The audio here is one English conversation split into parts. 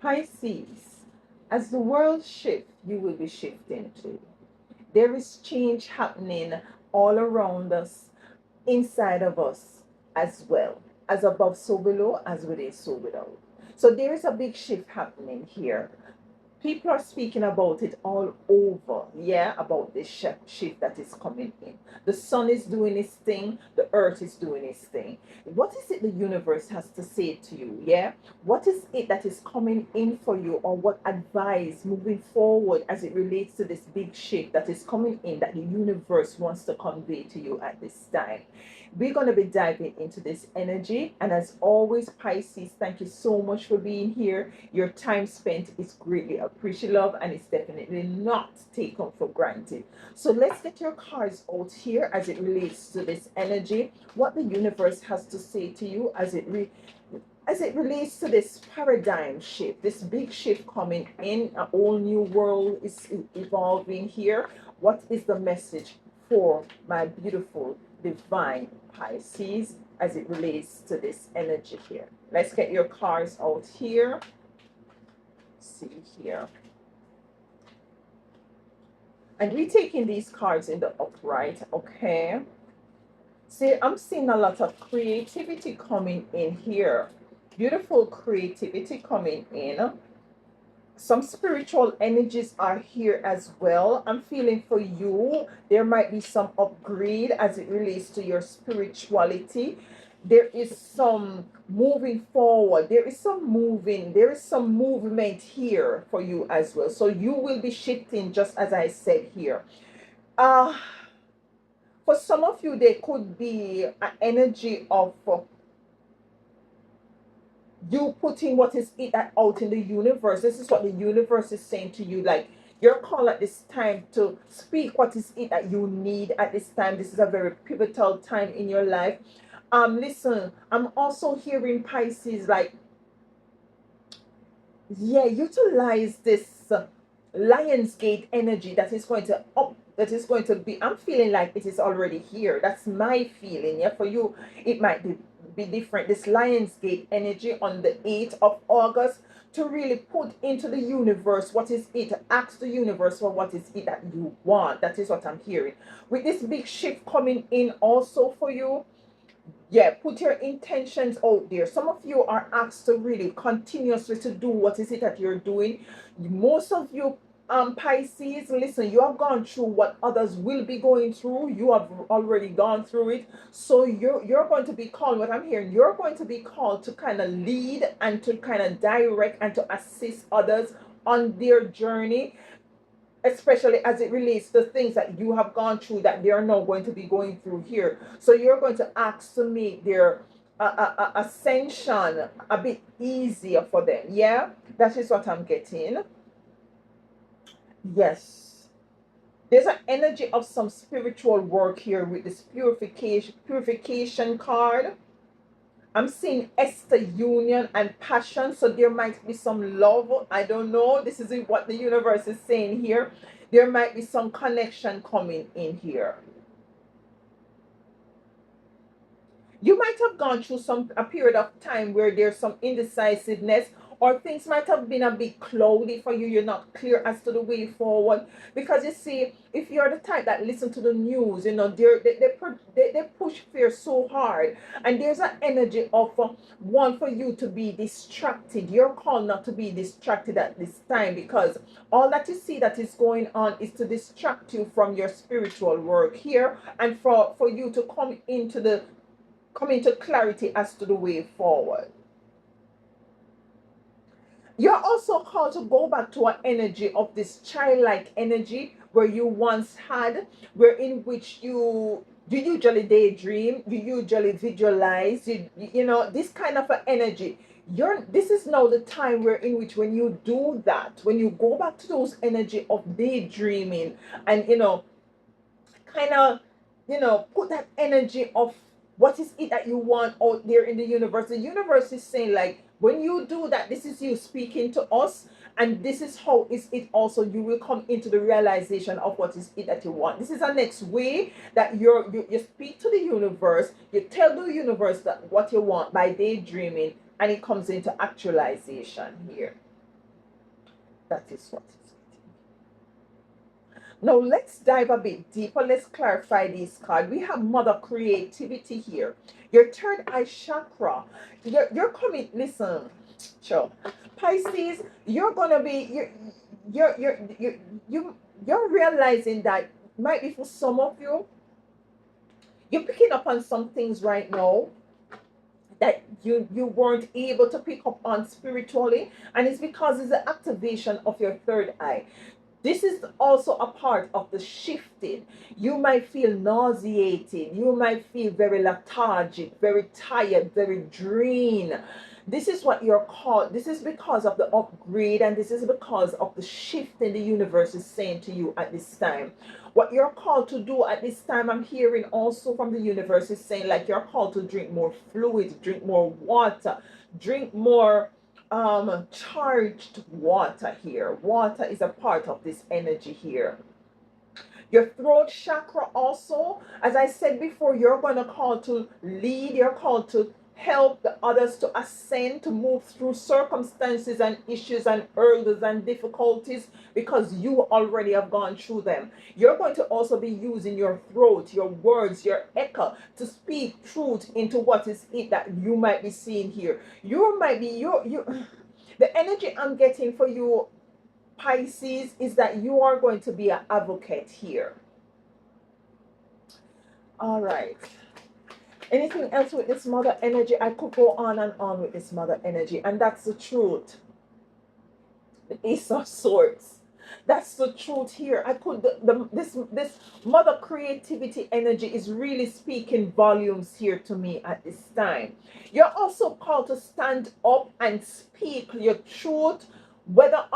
Pisces, as the world shifts, you will be shifting too. There is change happening all around us, inside of us as well. As above, so below, as within, so without. So there is a big shift happening here. People are speaking about it all over, yeah, about this shift that is coming in. The sun is doing its thing, the earth is doing its thing. What is it the universe has to say to you, yeah? What is it that is coming in for you, or what advice moving forward as it relates to this big shift that is coming in that the universe wants to convey to you at this time? We're going to be diving into this energy. And as always, Pisces, thank you so much for being here. Your time spent is greatly appreciated, love, and it's definitely not taken for granted. So let's get your cards out here as it relates to this energy, what the universe has to say to you as it relates to this paradigm shift, this big shift coming in, a whole new world is evolving here. What is the message for my beautiful divine Pisces as it relates to this energy here? Let's get your cards out here. See here. And we're taking these cards in the upright, okay? See, I'm seeing a lot of creativity coming in here. Beautiful creativity coming in. Some spiritual energies are here as well. I'm feeling for you, there might be some upgrade as it relates to your spirituality. There is some moving forward. There is some movement here for you as well. So you will be shifting, just as I said here. Uh, for some of you, there could be an energy of you putting what is it out in the universe. This is what the universe is saying to you. Like, you're called at this time to speak what is it that you need at this time. This is a very pivotal time in your life. Listen, I'm also hearing Pisces, like, yeah, utilize this Lionsgate energy that is going to up, that is going to be, I'm feeling like it is already here. That's my feeling. Yeah, for you it might be different. This Lionsgate energy on the 8th of August, to really put into the universe what is it, ask the universe for what is it that you want. That is what I'm hearing with this big shift coming in also for you. Yeah, put your intentions out there. Some of you are asked to really continuously to do what is it that you're doing. Most of you, Pisces, listen, you have gone through what others will be going through. You have already gone through it. So you're going to be called, what I'm hearing, you're going to be called to kind of lead and to kind of direct and to assist others on their journey, especially as it relates to things that you have gone through that they are now going to be going through here. So you're going to ask to make their ascension a bit easier for them. Yeah, that is what I'm getting. Yes, there's an energy of some spiritual work here with this purification card. I'm seeing Esther union and passion. So there might be some love. I don't know. This is what the universe is saying here. There might be some connection coming in here. You might have gone through a period of time where there's some indecisiveness, or things might have been a bit cloudy for you. You're not clear as to the way forward, because you see, if you're the type that listen to the news, you know, they push fear so hard, and there's an energy of one for you to be distracted. You're called not to be distracted at this time, because all that you see that is going on is to distract you from your spiritual work here, and for you to come into clarity as to the way forward. You're also called to go back to an energy of this childlike energy where you once had, where in which you usually daydream, you usually visualize, you know, this kind of an energy. This is now the time where in which when you do that, when you go back to those energy of daydreaming, and you know, kind of, you know, put that energy of what is it that you want out there in the universe. The universe is saying, like, when you do that, this is you speaking to us, and this is how is it also you will come into the realization of what is it that you want. This is the next way that you speak to the universe. You tell the universe that what you want by daydreaming, and it comes into actualization here. That is what it's getting. Now let's dive a bit deeper. Let's clarify this card. We have Mother Creativity here. Your third eye chakra. You're coming. Listen, sure. Pisces, you're gonna be you're realizing that might be for some of you. You're picking up on some things right now that you weren't able to pick up on spiritually, and it's because it's the activation of your third eye. This is also a part of the shifting. You might feel nauseated, you might feel very lethargic, very tired, very drained. This is what you're called. This is because of the upgrade, and this is because of the shift in the universe is saying to you at this time. What you're called to do at this time, I'm hearing also from the universe is saying like you're called to drink more fluid, drink more water, drink more charged water here. Water is a part of this energy here. Your throat chakra also, as I said before, you're going to call to lead, you're called to help the others to ascend, to move through circumstances and issues and hurdles and difficulties because you already have gone through them. You're going to also be using your throat, your words, your echo to speak truth into what is it that you might be seeing here. You might be you the energy I'm getting for you, Pisces, is that you are going to be an advocate here. All right. Anything else with this mother energy? I could go on and on with this mother energy, and that's the truth. The Ace of Swords. That's the truth here. I could this mother creativity energy is really speaking volumes here to me at this time. You're also called to stand up and speak your truth, whether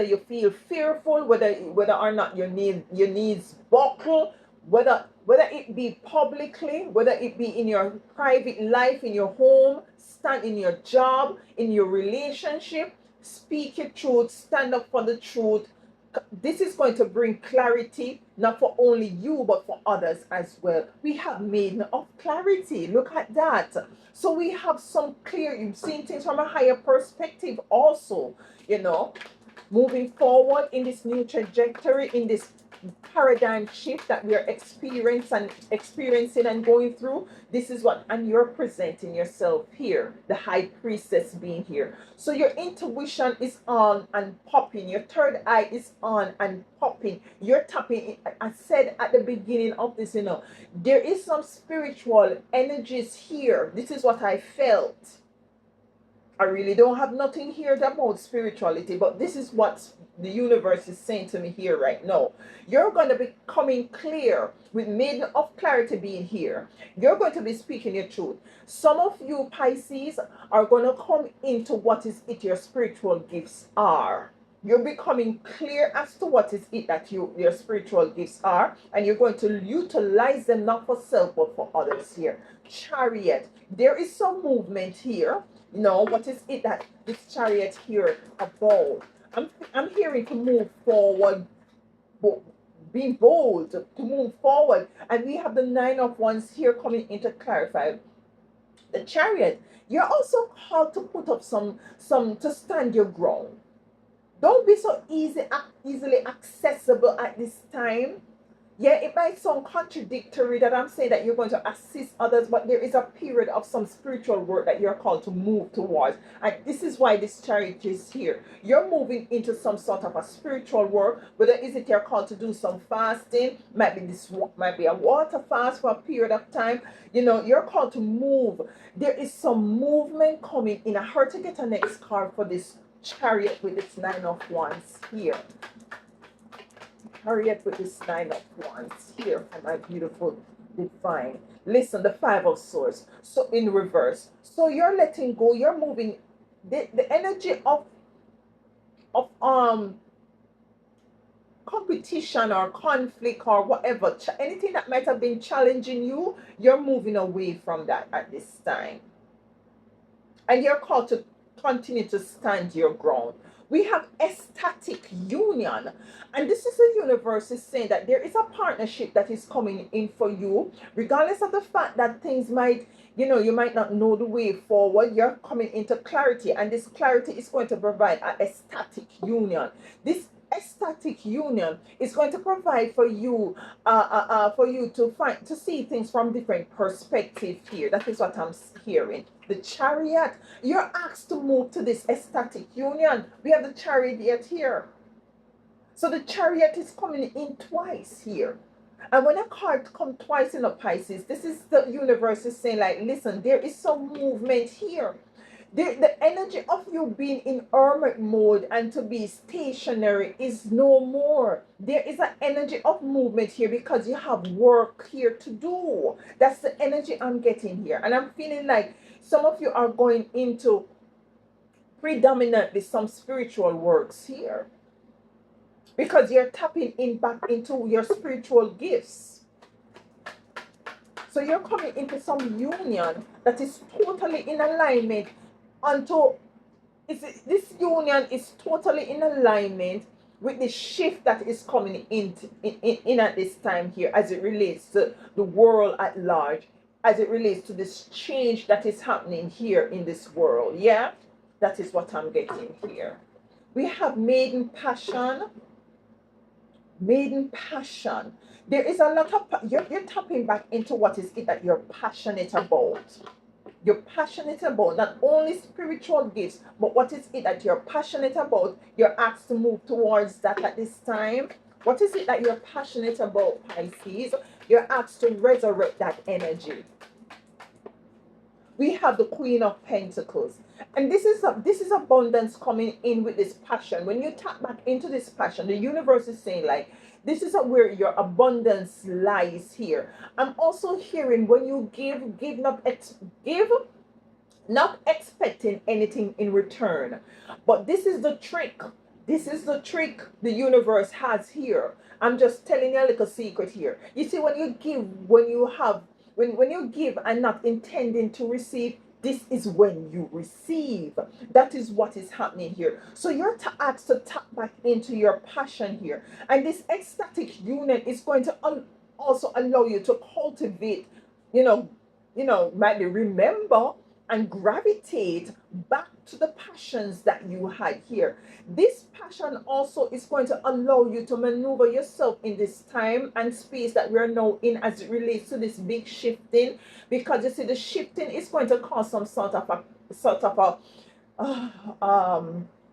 you feel fearful, whether or not your knees buckle, whether it be publicly, whether it be in your private life, in your home, stand in your job, in your relationship, speak your truth, stand up for the truth. This is going to bring clarity, not for only you, but for others as well. We have Maiden of Clarity. Look at that. So we have some clear, you've seen things from a higher perspective also, moving forward in this new trajectory, in this paradigm shift that we are experiencing and going through. This is what, and you're presenting yourself here, the high priestess being here. So your intuition is on and popping, your third eye is on and popping, you're tapping. I said at the beginning of this, there is some spiritual energies here. This is what I felt. I really don't have nothing here about spirituality, but this is what the universe is saying to me here right now. You're going to be coming clear with Maiden of Clarity being here. You're going to be speaking your truth. Some of you Pisces are going to come into what is it your spiritual gifts are. You're becoming clear as to what is it that your spiritual gifts are, and you're going to utilize them not for self but for others here. Chariot. There is some movement here. What is it that this chariot here about? I'm hearing to move forward, being bold, to move forward. And we have the Nine of Wands here coming in to clarify. The chariot, you're also called to put up some to stand your ground. Don't be so easily accessible at this time. Yeah, it might sound contradictory that I'm saying that you're going to assist others, but there is a period of some spiritual work that you're called to move towards. And this is why this chariot is here. You're moving into some sort of a spiritual work, whether is it you're called to do some fasting, might be a water fast for a period of time. You're called to move. There is some movement coming in. I heard to get a next card for this chariot with its Nine of Wands here. Hurry up with this Nine of Wands here for my beautiful divine. Listen, the Five of Swords. So in reverse. So you're letting go. You're moving. The energy of competition or conflict or whatever, anything that might have been challenging you, you're moving away from that at this time. And you're called to continue to stand your ground. We have ecstatic union. And this is the universe is saying that there is a partnership that is coming in for you, regardless of the fact that things might, you might not know the way forward. You're coming into clarity, and this clarity is going to provide an ecstatic union. This ecstatic union is going to provide for you to see things from different perspectives here. That is what I'm hearing. The chariot, you're asked to move to this ecstatic union. We have the chariot here. So the chariot is coming in twice here. And when a card come twice in a Pisces, this is the universe is saying, like, listen, there is some movement here. The energy of you being in hermit mode and to be stationary is no more. There is an energy of movement here because you have work here to do. That's the energy I'm getting here. And I'm feeling like some of you are going into predominantly some spiritual works here, because you're tapping in back into your spiritual gifts. So you're coming into some union that is totally in alignment until this union is totally in alignment with the shift that is coming in at this time here, as it relates to the world at large, as it relates to this change that is happening here in this world. Yeah, that is what I'm getting here. We have maiden passion. Maiden passion. There is a lot of you're tapping back into what is it that you're passionate about. You're passionate about not only spiritual gifts, but what is it that you're passionate about. You're asked to move towards that at this time. What is it that you're passionate about, Pisces? You're asked to resurrect that energy. We have the Queen of Pentacles, and this is abundance coming in with this passion. When you tap back into this passion, the universe is saying, like, this is where your abundance lies here. I'm also hearing, when you give not expecting anything in return. But this is the trick. This is the trick the universe has here. I'm just telling you a little secret here. You see, when you give, when you give and not intending to receive, this is when you receive. That is what is happening here. So you're asked to tap back into your passion here. And this ecstatic union is going to also allow you to cultivate, might remember and gravitate back to the passions that you had here. This passion also is going to allow you to maneuver yourself in this time and space that we're now in, as it relates to this big shifting, because you see, the shifting is going to cause some sort of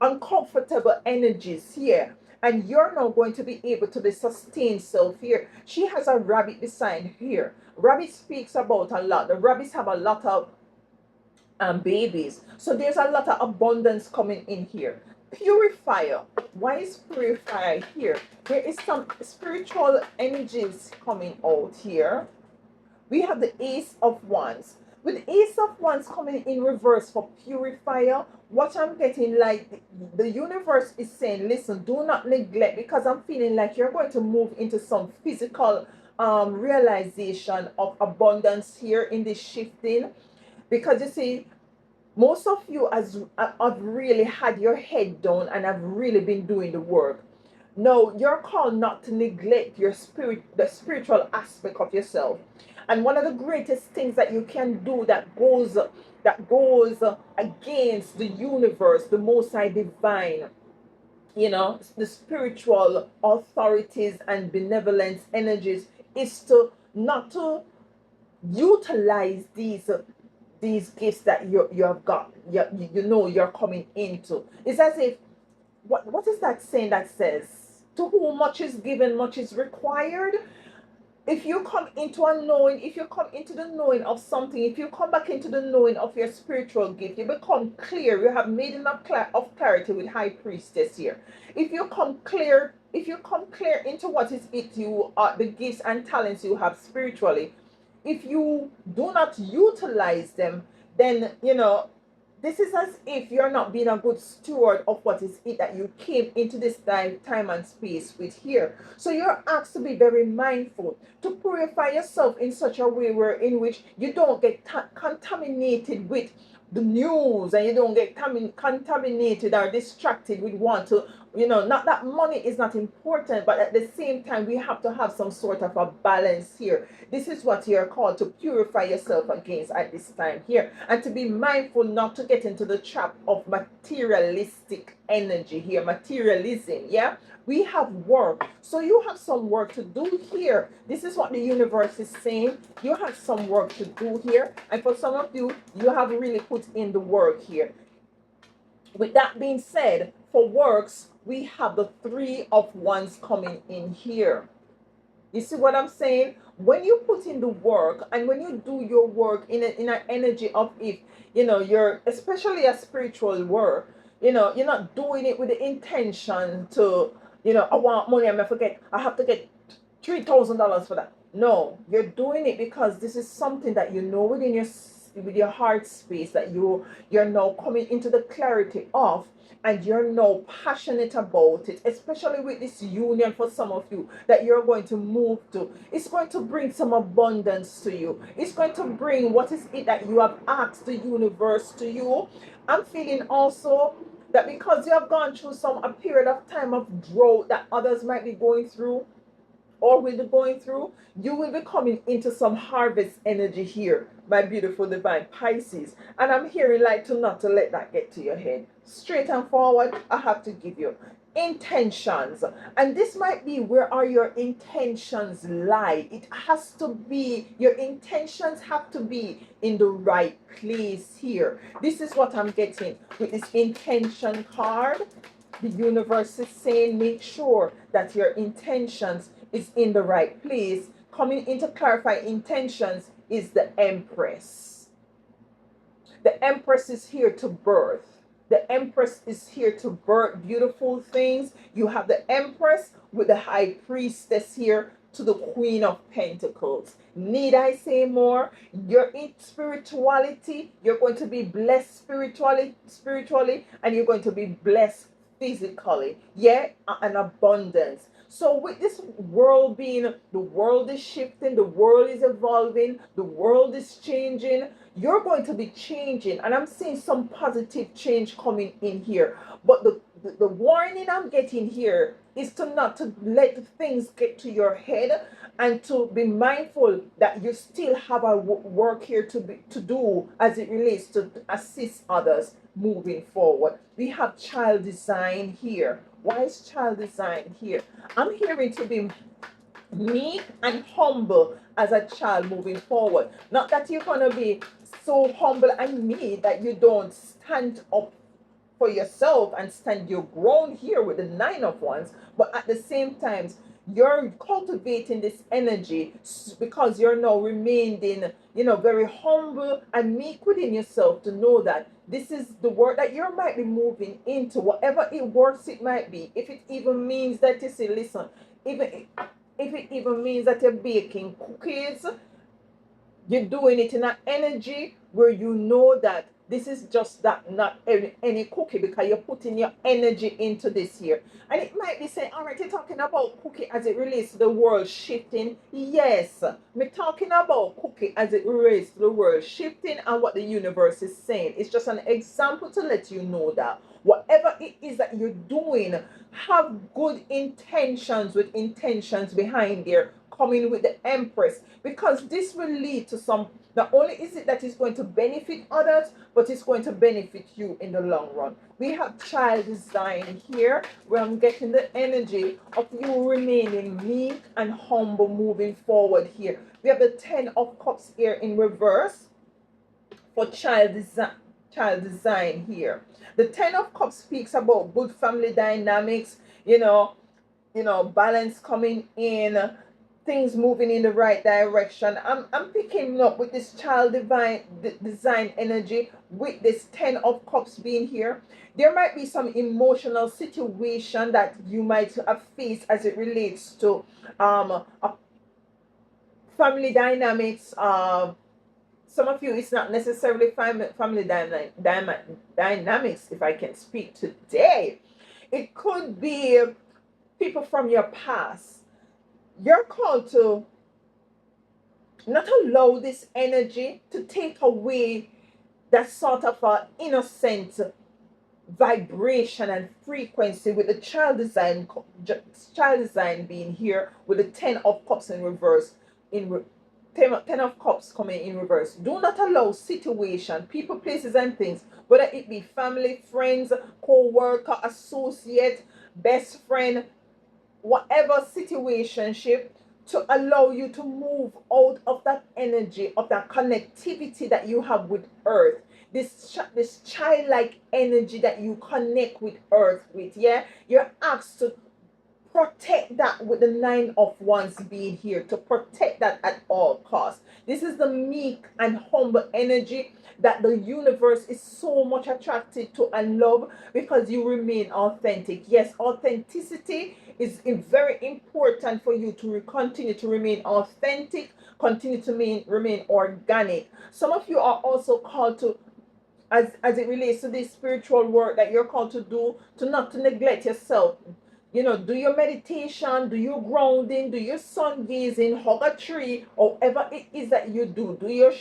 uncomfortable energies here, and you're now going to be able to be sustained self here. She has a rabbit beside here. Rabbit speaks about a lot. The rabbits have a lot of babies. So there's a lot of abundance coming in here. Purifier. Why is purifier here? There is some spiritual energies coming out here. We have the Ace of Wands. With Ace of Wands coming in reverse for purifier, what I'm getting, like, the universe is saying, listen, do not neglect, because I'm feeling like you're going to move into some physical realization of abundance here in this shifting. Because you see, most of you have really had your head down and have really been doing the work. No, you're called not to neglect your spirit, the spiritual aspect of yourself. And one of the greatest things that you can do that goes against the universe, the Most High Divine, the spiritual authorities and benevolence energies, is to not to utilize these gifts that you have got, you're coming into. It's as if, what is that saying that says, to whom much is given, much is required? If you come into a knowing, if you come into the knowing of something, if you come back into the knowing of your spiritual gift, you become clear. You have made enough of clarity with High Priestess here. If you come clear into what is it you are, the gifts and talents you have spiritually, if you do not utilize them, then this is as if you're not being a good steward of what is it that you came into this time and space with here. So you're asked to be very mindful, to purify yourself in such a way in which you don't get contaminated with the news, and you don't get contaminated or distracted with want to, not that money is not important, but at the same time we have to have some sort of a balance here. This is what you're called to purify yourself against at this time here, and to be mindful not to get into the trap of materialistic energy here, materialism. Yeah, we have work, so you have some work to do here. This is what the universe is saying. You have some work to do here, and for some of you, you have really put in the work here. With that being said, for works, we have the Three of Wands coming in here. You see what I'm saying? When you put in the work, and when you do your work in an energy of, if you're, especially a spiritual work, you're not doing it with the intention to, I want money, I'm gonna forget, I have to get $3,000 for that. No, you're doing it because this is something that you know within your, with your heart space, that you're now coming into the clarity of, and you're now passionate about it, especially with this union for some of you that you're going to move to. It's going to bring some abundance to you. It's going to bring what is it that you have asked the universe to you. I'm feeling also that because you have gone through a period of time of drought that others might be going through, or will be going through, you will be coming into some harvest energy here, my beautiful divine Pisces. And I'm hearing like to not to let that get to your head. Straight and forward, I have to give you intentions. And this might be, where are your intentions lie? It has to be, your intentions have to be in the right place here. This is what I'm getting with this intention card. The universe is saying, make sure that your intentions is in the right place. Coming in to clarify intentions is the Empress. The Empress is here to birth. The Empress is here to birth beautiful things. You have the Empress with the High Priestess here to the Queen of Pentacles. Need I say more? You're in spirituality. You're going to be blessed spiritually, and you're going to be blessed physically. Yeah, an abundance. So with this world being, the world is shifting, the world is evolving, the world is changing. You're going to be changing, and I'm seeing some positive change coming in here. But the warning I'm getting here is to not to let things get to your head, and to be mindful that you still have a work here to do as it relates to assist others moving forward. We have child design here. Why is child design here? I'm hearing to be meek and humble as a child moving forward. Not that you're going to be so humble and meek that you don't stand up for yourself and stand your ground here with the Nine of Wands, but at the same time, you're cultivating this energy because you're now remaining, very humble and meek within yourself, to know that this is the work that you might be moving into, whatever it works it might be. If it even means that you say, listen, even if it even means that you're baking cookies, you're doing it in an energy where you know that this is just that, not any cookie, because you're putting your energy into this here. And it might be saying, all right, you're talking about cookie as it relates to the world shifting. Yes, we're talking about cookie as it relates to the world shifting and what the universe is saying. It's just an example to let you know that whatever it is that you're doing, have good intentions, with intentions behind there, coming with the Empress, because this will lead to some, not only is it that it's going to benefit others, but it's going to benefit you in the long run. We have child design here, where I'm getting the energy of you remaining meek and humble moving forward here. We have the Ten of Cups here in reverse for child design here. The Ten of Cups speaks about good family dynamics, balance coming in, things moving in the right direction. I'm picking up with this child design energy, with this Ten of Cups being here. There might be some emotional situation that you might have faced as it relates to family dynamics. Some of you, it's not necessarily family dynamics, if I can speak today. It could be people from your past. You're called to not allow this energy to take away that sort of innocent vibration and frequency, with the child design being here with the 10 of cups in reverse, in re- 10 of cups coming in reverse. Do not allow situation, people, places and things, whether it be family, friends, co-worker, associate, best friend, whatever situationship, to allow you to move out of that energy, of that connectivity that you have with earth, this childlike energy that you connect with earth with. Yeah, you're asked to protect that, with the 9 of wands being here, to protect that at all costs. This is the meek and humble energy that the universe is so much attracted to and love, because you remain authentic. Yes, authenticity is very important for you to continue to remain authentic, continue to remain organic. Some of you are also called to, as it relates to this spiritual work that you're called to do, to not to neglect yourself. Do your meditation, do your grounding, do your sun gazing, hug a tree, or whatever it is that you do your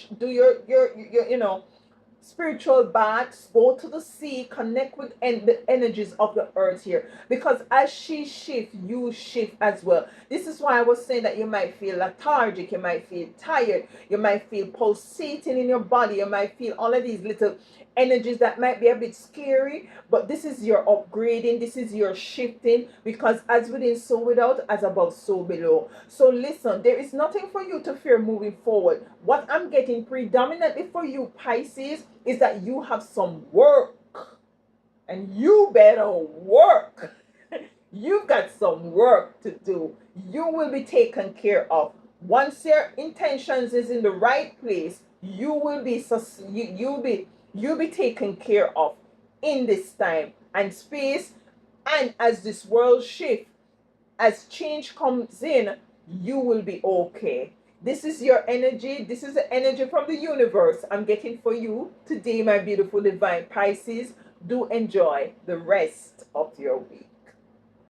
spiritual baths, go to the sea, connect with the energies of the earth here, because as she shifts, you shift as well. This is why I was saying that you might feel lethargic, you might feel tired, you might feel pulsating in your body, you might feel all of these little energies that might be a bit scary, but this is your upgrading, this is your shifting, because as within, so without, as above, so below. So listen, there is nothing for you to fear moving forward. What I'm getting predominantly for you, Pisces, is that you have some work, and you better work. You've got some work to do. You will be taken care of. Once your intentions is in the right place, you will be you'll be taken care of in this time and space. And as this world shifts, as change comes in, you will be okay. This is your energy. This is the energy from the universe I'm getting for you today, my beautiful divine Pisces. Do enjoy the rest of your week.